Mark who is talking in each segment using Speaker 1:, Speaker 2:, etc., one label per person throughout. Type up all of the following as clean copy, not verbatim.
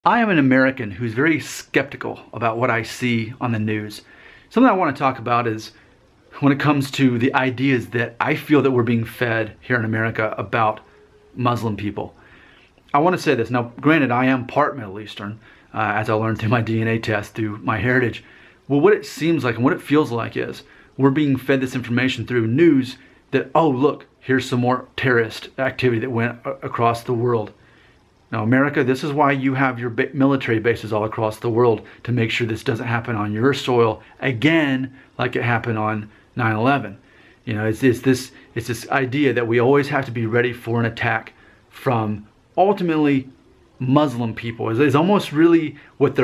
Speaker 1: I am an American who's very skeptical about what I see on the news. Something I want to talk about is when it comes to the ideas that I feel that we're being fed here in America about Muslim people. I want to say this. Now, granted, I am part Middle Eastern, as I learned through my DNA test, through my heritage. Well, what it seems like and what it feels like is we're being fed this information through news that, oh, look, here's some more terrorist activity that went across the world. Now, America, this is why you have your military bases all across the world, to make sure this doesn't happen on your soil again like it happened on 9/11. You know, it's this idea that we always have to be ready for an attack from ultimately Muslim people. Is almost really what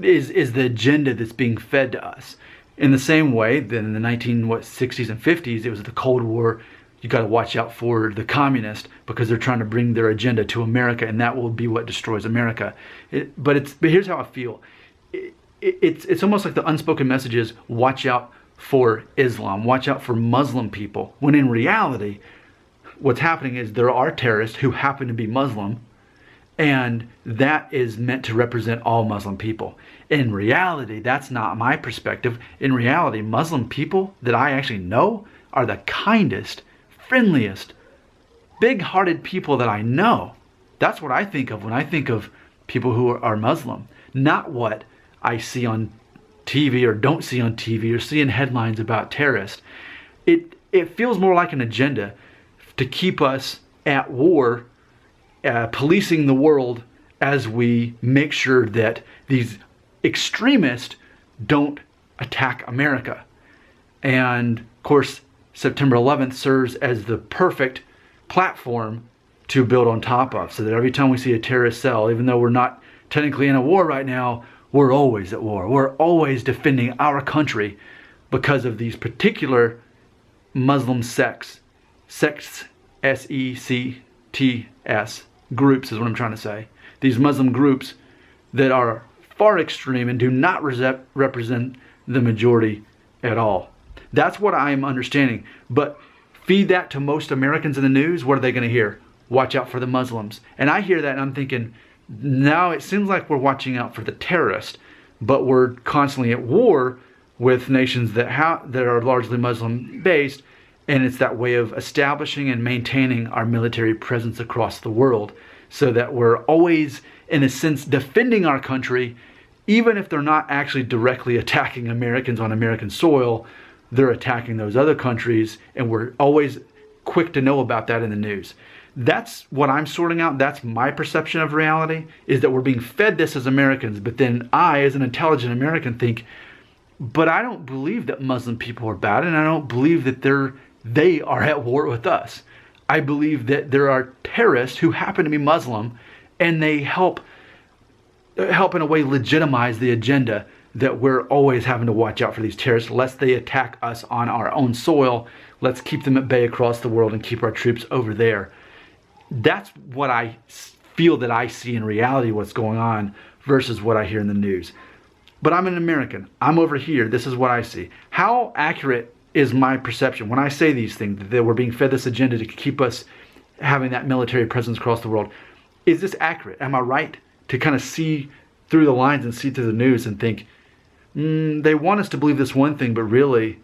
Speaker 1: is the agenda that's being fed to us. In the same way that in the 60s and 50s, it was the Cold War. You got to watch out for the communists because they're trying to bring their agenda to America, and that will be what destroys America. But here's how I feel. It's almost like the unspoken messages: watch out for Islam, watch out for Muslim people. When in reality, what's happening is there are terrorists who happen to be Muslim, and that is meant to represent all Muslim people. In reality, that's not my perspective. In reality, Muslim people that I actually know are the kindest, friendliest, big-hearted people that I know. That's what I think of when I think of people who are Muslim, not what I see on TV or don't see on TV or see in headlines about terrorists. It feels more like an agenda to keep us at war, policing the world as we make sure that these extremists don't attack America. And of course, September 11th serves as the perfect platform to build on top of, so that every time we see a terrorist cell, even though we're not technically in a war right now, we're always at war. We're always defending our country because of these particular Muslim sects, S-E-C-T-S, groups is what I'm trying to say. These Muslim groups that are far extreme and do not represent the majority at all. That's what I'm understanding. But feed that to most Americans in the news, what are they going to hear? Watch out for the Muslims. And I hear that and I'm thinking, now it seems like we're watching out for the terrorists, but we're constantly at war with nations that are largely Muslim based, and it's that way of establishing and maintaining our military presence across the world, so that we're always, in a sense, defending our country, even if they're not actually directly attacking Americans on American soil. They're attacking those other countries, and we're always quick to know about that in the news. That's what I'm sorting out. That's my perception of reality, is that we're being fed this as Americans, but then I, as an intelligent American, think, but I don't believe that Muslim people are bad, and I don't believe that they are at war with us. I believe that there are terrorists who happen to be Muslim, and they help in a way legitimize the agenda that we're always having to watch out for these terrorists lest they attack us on our own soil. Let's keep them at bay across the world and keep our troops over there. That's what I feel that I see in reality what's going on versus what I hear in the news. But I'm an American. I'm over here. This is what I see. How accurate is my perception when I say these things, that we're being fed this agenda to keep us having that military presence across the world? Is this accurate? Am I right to kind of see through the lines and see through the news and think, they want us to believe this one thing, but really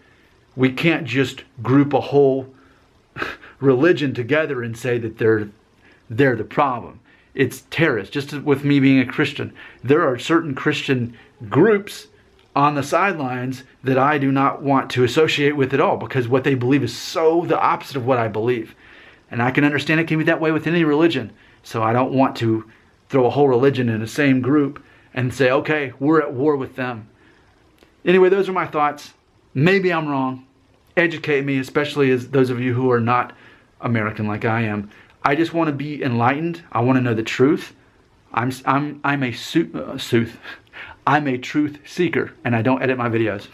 Speaker 1: we can't just group a whole religion together and say that they're the problem. It's terrorists. Just with me being a Christian, there are certain Christian groups on the sidelines that I do not want to associate with at all, because what they believe is so the opposite of what I believe. And I can understand it can be that way with any religion. So I don't want to throw a whole religion in the same group and say, okay, we're at war with them. Anyway, those are my thoughts. Maybe I'm wrong. Educate me, especially as those of you who are not American like I am. I just want to be enlightened. I want to know the truth. I'm a truth seeker, and I don't edit my videos.